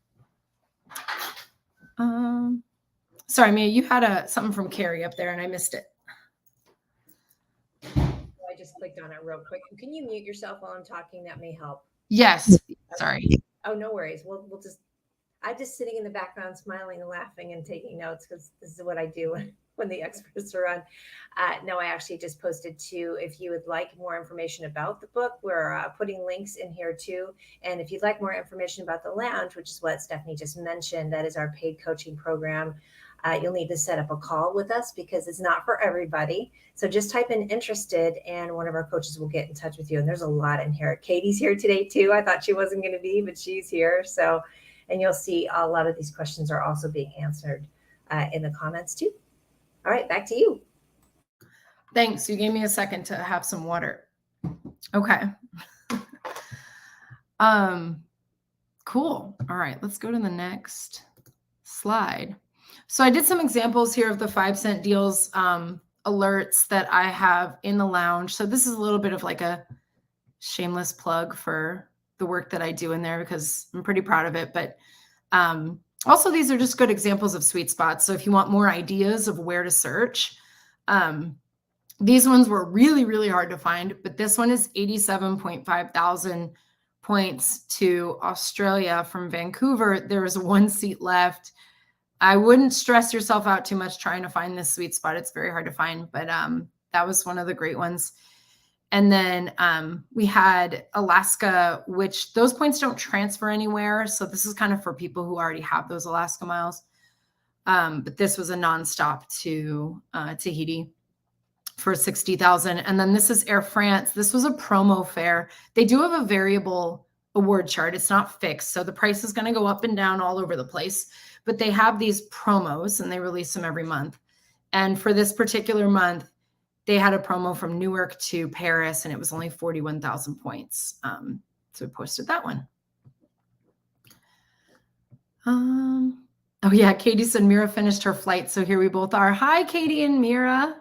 Sorry, Mia, you had something from Carrie up there and I missed it. I just clicked on it real quick. Can you mute yourself while I'm talking? That may help. Yes. Sorry. Oh, no worries. I'm just sitting in the background, smiling and laughing and taking notes because this is what I do when the experts are on. No, I actually just posted too. If you would like more information about the book, we're putting links in here too. And if you'd like more information about the lounge, which is what Stephanie just mentioned, that is our paid coaching program. You'll need to set up a call with us because it's not for everybody. So just type in interested and one of our coaches will get in touch with you. And there's a lot in here. Katie's here today too. I thought she wasn't going to be, but she's here. So, and you'll see a lot of these questions are also being answered in the comments too. All right, back to you. Thanks. You gave me a second to have some water. Okay. Cool. All right, let's go to the next slide. So I did some examples here of the 5-cent deals alerts that I have in the lounge. So this is a little bit of like a shameless plug for the work that I do in there because I'm pretty proud of it. But also these are just good examples of sweet spots. So if you want more ideas of where to search, these ones were really, really hard to find, but this one is 87.5 thousand points to Australia from Vancouver. There was 1 seat left. I wouldn't stress yourself out too much trying to find this sweet spot. It's very hard to find, but that was one of the great ones. And then we had Alaska, which those points don't transfer anywhere. So this is kind of for people who already have those Alaska miles. But this was a nonstop to Tahiti for 60,000. And then this is Air France. This was a promo fare. They do have a variable award chart. It's not fixed. So the price is going to go up and down all over the place. But they have these promos and they release them every month. And for this particular month, they had a promo from Newark to Paris and it was only 41,000 points. So we posted that one. Oh yeah, Katie said Mira finished her flight. So here we both are. Hi, Katie and Mira.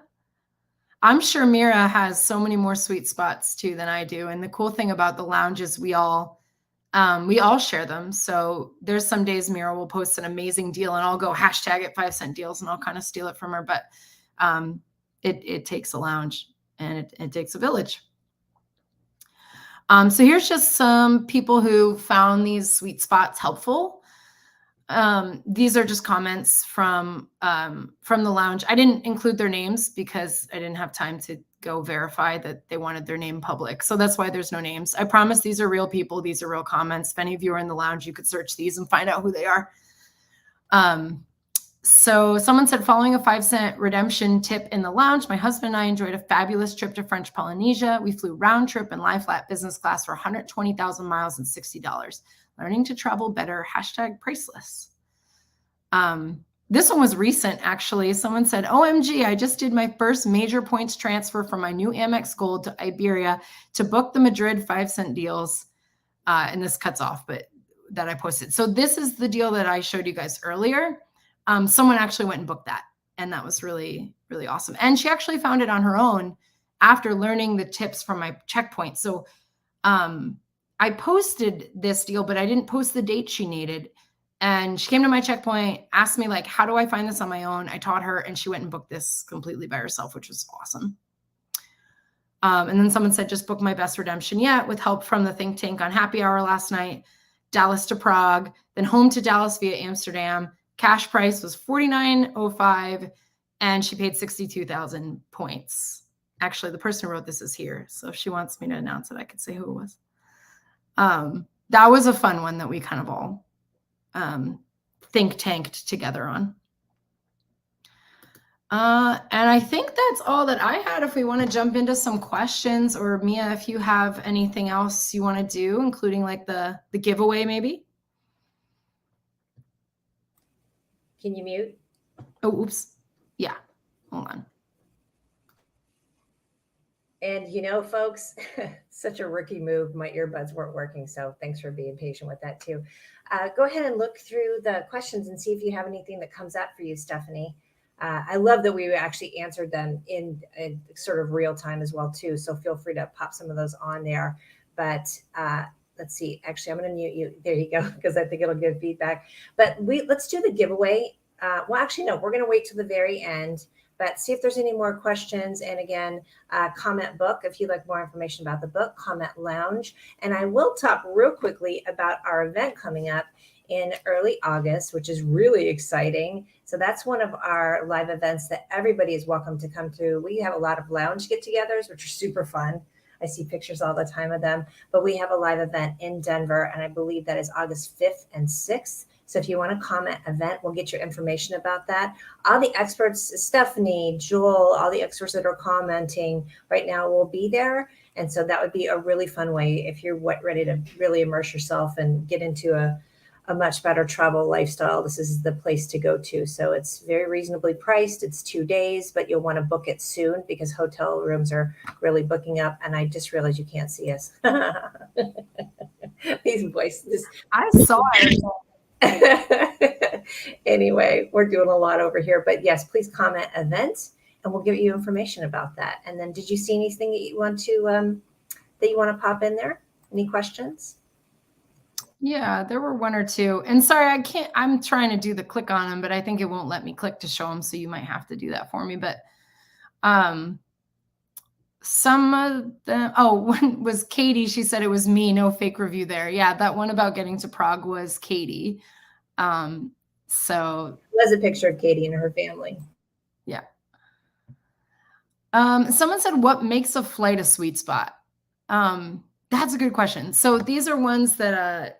I'm sure Mira has so many more sweet spots too than I do. And the cool thing about the lounge is we all share them. So there's some days Mira will post an amazing deal and I'll go hashtag it 5-cent deals and I'll kind of steal it from her. But it takes a lounge and it takes a village. So here's just some people who found these sweet spots helpful. These are just comments from the lounge. I didn't include their names because I didn't have time to go verify that they wanted their name public. So that's why there's no names. I promise these are real people. These are real comments. If any of you are in the lounge, you could search these and find out who they are. So someone said, following a 5-cent redemption tip in the lounge, my husband and I enjoyed a fabulous trip to French Polynesia. We flew round trip and lie flat business class for 120,000 miles and $60. Learning to travel better, #priceless. This one was recent, actually. Someone said, OMG, I just did my first major points transfer from my new Amex Gold to Iberia to book the Madrid 5-cent deals. And this cuts off, but that I posted. So this is the deal that I showed you guys earlier. Someone actually went and booked that. And that was really, really awesome. And she actually found it on her own after learning the tips from my checkpoint. So I posted this deal, but I didn't post the date she needed. And she came to my checkpoint, asked me, like, how do I find this on my own? I taught her, and she went and booked this completely by herself, which was awesome. And then someone said, just booked my best redemption yet with help from the think tank on happy hour last night. Dallas to Prague, then home to Dallas via Amsterdam. Cash price was $49.05, and she paid 62,000 points. Actually, the person who wrote this is here, so if she wants me to announce it, I could say who it was. That was a fun one that we kind of all think tanked together on. And I think that's all that I had. If we want to jump into some questions, or Mia, if you have anything else you want to do, including like the giveaway, maybe. Can you mute? Oh, oops. Yeah. Hold on. And you know, folks, such a rookie move. My earbuds weren't working, so thanks for being patient with that too. Go ahead and look through the questions and see if you have anything that comes up for you, Stephanie. I love that we actually answered them in sort of real time as well too. So feel free to pop some of those on there. But let's see. Actually, I'm going to mute you. There you go, because I think it'll give feedback. But let's do the giveaway. Well, actually, no, we're going to wait till the very end. But see if there's any more questions. And again, comment book if you'd like more information about the book, comment lounge. And I will talk real quickly about our event coming up in early August, which is really exciting. So that's one of our live events that everybody is welcome to come to. We have a lot of lounge get-togethers, which are super fun. I see pictures all the time of them. But we have a live event in Denver, and I believe that is August 5th and 6th. So if you want to comment event, we'll get your information about that. All the experts, Stephanie, Joel, all the experts that are commenting right now will be there. And so that would be a really fun way if you're ready to really immerse yourself and get into a much better travel lifestyle. This is the place to go to. So it's very reasonably priced. It's 2 days, but you'll want to book it soon because hotel rooms are really booking up. And I just realized you can't see us. These voices. I saw it. Anyway, we're doing a lot over here, but yes, please comment event and we'll give you information about that. And then did you see anything that you want to pop in there? Any questions? Yeah, there were one or two. And sorry, I'm trying to do the click on them, but I think it won't let me click to show them. So you might have to do that for me. But some of them, one was Katie. She said it was me, no fake review there. Yeah, that one about getting to Prague was Katie. So it was a picture of Katie and her family. Yeah. Someone said, what makes a flight a sweet spot? That's a good question. So these are ones that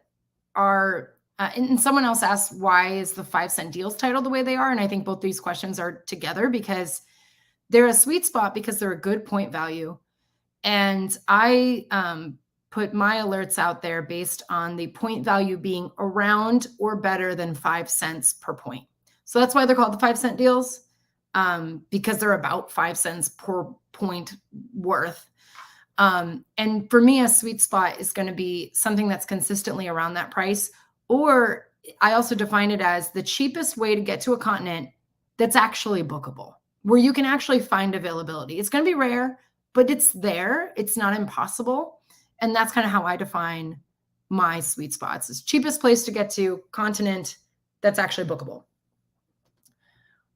and someone else asked, why is the 5-cent deals titled the way they are? And I think both these questions are together because they're a sweet spot because they're a good point value. And I put my alerts out there based on the point value being around or better than 5 cents per point. So that's why they're called the 5-cent deals, because they're about 5 cents per point worth. And for me, a sweet spot is going to be something that's consistently around that price. Or I also define it as the cheapest way to get to a continent that's actually bookable, where you can actually find availability. It's going to be rare, but it's there. It's not impossible. And that's kind of how I define my sweet spots. It's cheapest place to get to, continent that's actually bookable.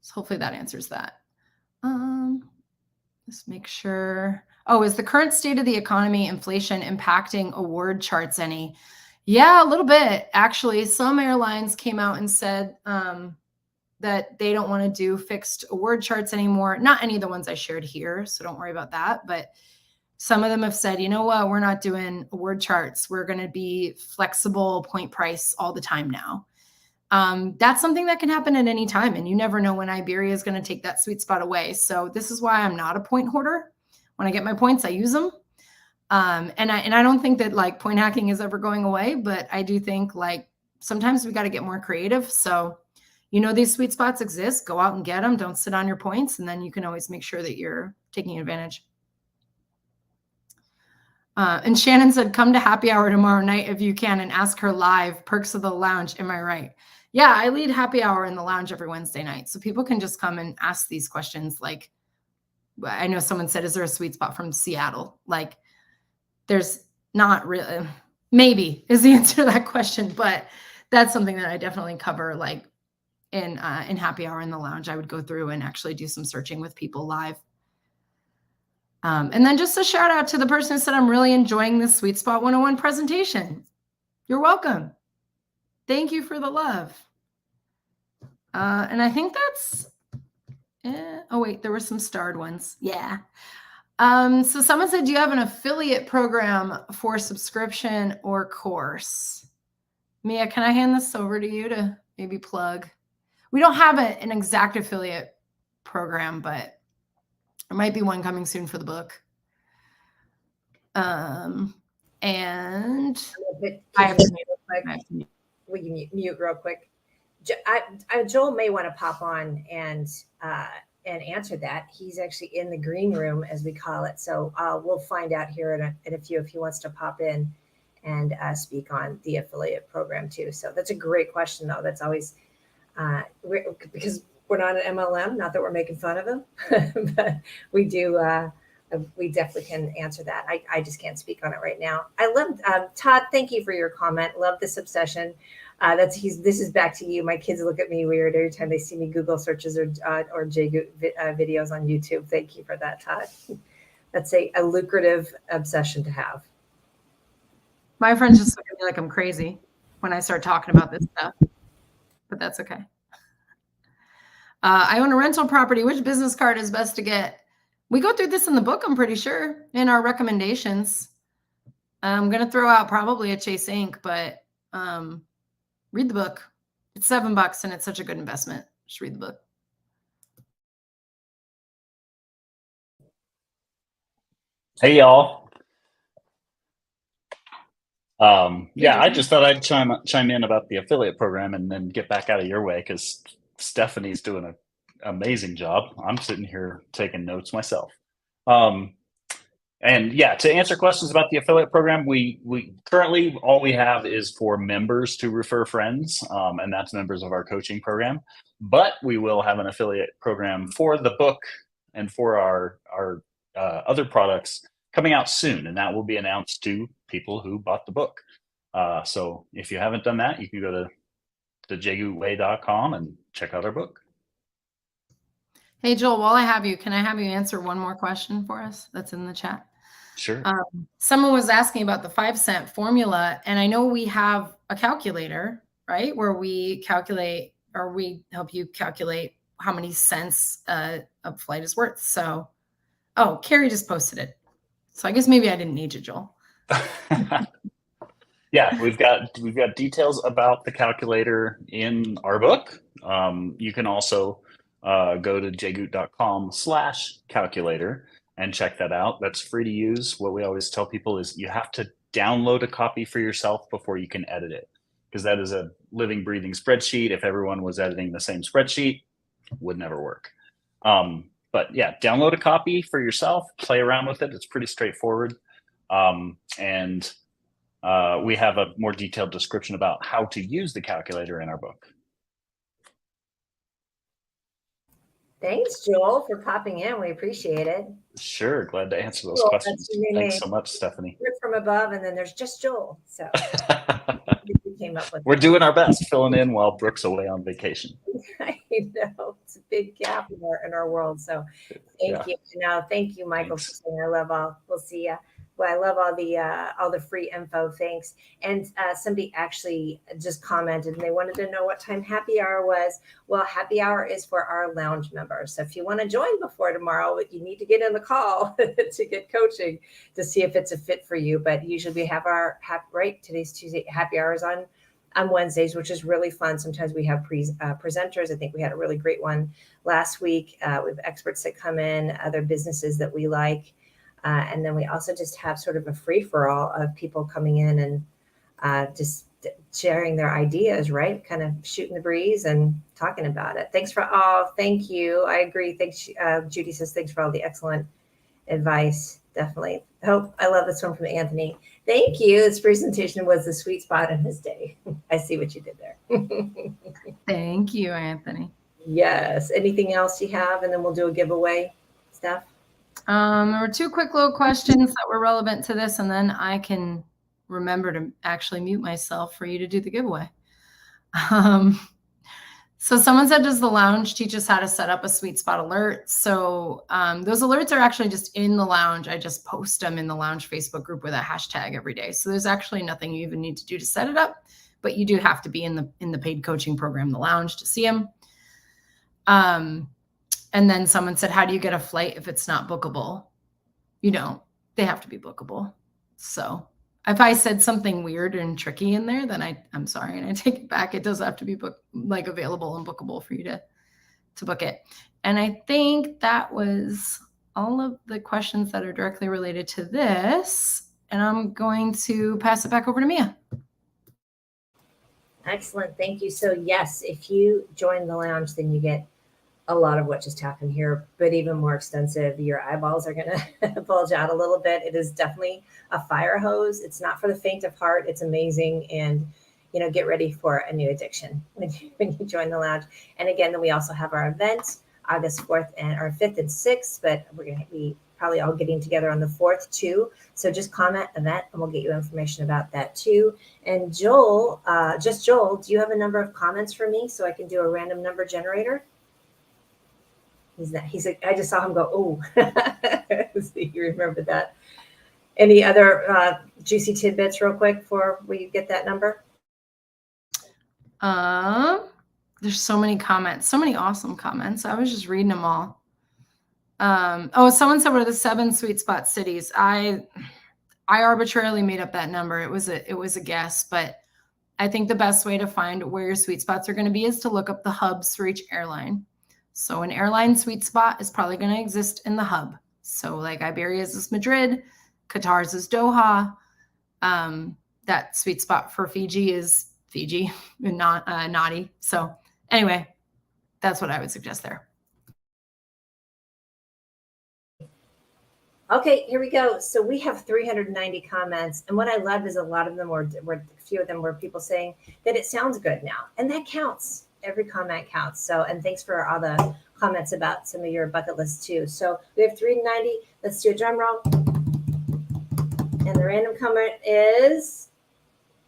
So hopefully that answers that. Let's make sure. Is the current state of the economy, inflation impacting award charts any? Yeah, a little bit. Actually, some airlines came out and said that they don't want to do fixed award charts anymore. Not any of the ones I shared here, so don't worry about that. But some of them have said, you know what, we're not doing award charts. We're going to be flexible point price all the time now. That's something that can happen at any time. And you never know when Iberia is going to take that sweet spot away. So this is why I'm not a point hoarder. When I get my points, I use them. And I don't think that like point hacking is ever going away, but I do think like sometimes we got to get more creative. So, these sweet spots exist, go out and get them. Don't sit on your points. And then you can always make sure that you're taking advantage. And Shannon said, come to happy hour tomorrow night if you can and ask her live perks of the lounge. Am I right? Yeah, I lead happy hour in the lounge every Wednesday night. So people can just come and ask these questions. Like, I know someone said, is there a sweet spot from Seattle? Like, there's not really, maybe is the answer to that question, but that's something that I definitely cover. Like in happy hour in the lounge, I would go through and actually do some searching with people live. And then just a shout out to the person who said, I'm really enjoying this Sweet Spot 101 presentation. You're welcome. Thank you for the love. And I think that's, oh wait, there were some starred ones. Yeah. So someone said, do you have an affiliate program for subscription or course? Mia, can I hand this over to you to maybe plug? We don't have an exact affiliate program, but there might be one coming soon for the book. And I have to mute. We can mute real quick. Joel may want to pop on and answer that. He's actually in the green room, as we call it. So we'll find out here in a few if he wants to pop in and speak on the affiliate program too. So that's a great question, though. That's always because we're not an MLM. Not that we're making fun of him, but we do. We definitely can answer that. I just can't speak on it right now. I love Todd. Thank you for your comment. Love this obsession. This is back to you. My kids look at me weird every time they see me Google searches or JGoot videos on YouTube. Thank you for that, Todd. That's a lucrative obsession to have. My friends just look at me like I'm crazy when I start talking about this stuff, but that's okay. I own a rental property. Which business card is best to get? We go through this in the book, I'm pretty sure, in our recommendations. I'm going to throw out probably a Chase Ink, but read the book. It's $7 and it's such a good investment. Just read the book. Hey, y'all. Yeah, I just thought I'd chime in about the affiliate program and then get back out of your way because Stephanie's doing an amazing job. I'm sitting here taking notes myself. And yeah, to answer questions about the affiliate program, we currently all we have is for members to refer friends, and that's members of our coaching program. But we will have an affiliate program for the book and for our other products coming out soon, and that will be announced to people who bought the book. So if you haven't done that, you can go to thejgootway.com and check out our book. Hey, Joel, while I have you, can I have you answer one more question for us that's in the chat? Sure. Someone was asking about the 5-cent formula, and I know we have a calculator, right, where we calculate or we help you calculate how many cents a flight is worth. So, oh, Carrie just posted it. So I guess maybe I didn't need you, Joel. Yeah, we've got details about the calculator in our book. You can also go to jgoot.com/calculator and check that out. That's free to use. What we always tell people is you have to download a copy for yourself before you can edit it, because that is a living, breathing spreadsheet. If everyone was editing the same spreadsheet, it would never work. But yeah, download a copy for yourself, play around with it. It's pretty straightforward. And we have a more detailed description about how to use the calculator in our book. Thanks, Joel, for popping in. We appreciate it. Sure. Glad to answer those questions. Thanks so much, Stephanie. From above, and then there's just Joel. So we came up with. We're doing our best, filling in while Brooke's away on vacation. I know it's a big gap in our world. So thank you. No, thank you, Michael, for saying I love all. We'll see ya. Well, I love all the free info. Thanks. And somebody actually just commented and they wanted to know what time happy hour was. Well, happy hour is for our lounge members. So if you want to join before tomorrow, you need to get in the call to get coaching to see if it's a fit for you. But usually we have today's Tuesday, happy hours on on Wednesdays, which is really fun. Sometimes we have presenters. I think we had a really great one last week. We have experts that come in, other businesses that we like. And then we also just have sort of a free-for-all of people coming in and just sharing their ideas, right? Kind of shooting the breeze and talking about it. Thanks for all. Thank you. I agree. Thanks. Judy says, thanks for all the excellent advice. Definitely. I love this one from Anthony. Thank you. This presentation was the sweet spot in his day. I see what you did there. Thank you, Anthony. Yes. Anything else you have? And then we'll do a giveaway stuff. There were 2 quick little questions that were relevant to this, and then I can remember to actually mute myself for you to do the giveaway. So someone said, does the lounge teach us how to set up a sweet spot alert? So those alerts are actually just in the lounge. I just post them in the lounge Facebook group with a hashtag every day. So there's actually nothing you even need to do to set it up, but you do have to be in the paid coaching program, the lounge, to see them. And then someone said, how do you get a flight if it's not bookable? You don't. They have to be bookable. So if I said something weird and tricky in there, then I'm sorry, and I take it back. It does have to be available and bookable for you to book it. And I think that was all of the questions that are directly related to this. And I'm going to pass it back over to Mia. Excellent. Thank you. So yes, if you join the lounge, then you get a lot of what just happened here, but even more extensive. Your eyeballs are going to bulge out a little bit. It is definitely a fire hose. It's not for the faint of heart. It's amazing. And, get ready for a new addiction when you join the lounge. And again, then we also have our event August 4th and our 5th and 6th, but we're going to be probably all getting together on the 4th too. So just comment event and we'll get you information about that too. And Joel, do you have a number of comments for me so I can do a random number generator? He's like, I just saw him go, oh, so you remember that. Any other juicy tidbits real quick before we get that number? There's so many comments, so many awesome comments. I was just reading them all. Someone said, what are the 7 sweet spot cities? I arbitrarily made up that number. It was a guess, but I think the best way to find where your sweet spots are going to be is to look up the hubs for each airline. So an airline sweet spot is probably going to exist in the hub. So like Iberia's is Madrid, Qatar's is Doha. That sweet spot for Fiji is Fiji and not Nadi. So anyway, that's what I would suggest there. Okay, here we go. So we have 390 comments. And what I love is a lot of them were a few of them were people saying that it sounds good now. And that counts. Every comment counts. So, and thanks for all the comments about some of your bucket lists too. So we have 390. Let's do a drum roll. And the random comment is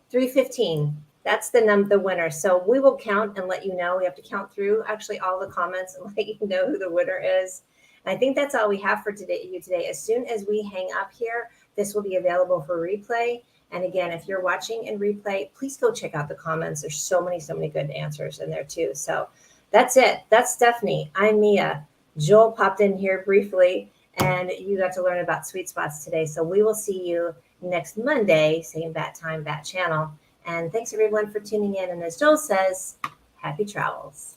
315. That's the winner. So we will count and let you know. We have to count through actually all the comments and let you know who the winner is. And I think that's all we have for today. As soon as we hang up here, this will be available for replay. And again, if you're watching in replay, please go check out the comments. There's so many good answers in there too. So that's it. That's Stephanie. I'm Mia. Joel popped in here briefly and you got to learn about sweet spots today. So we will see you next Monday, same bat time, bat channel. And thanks everyone for tuning in. And as Joel says, happy travels.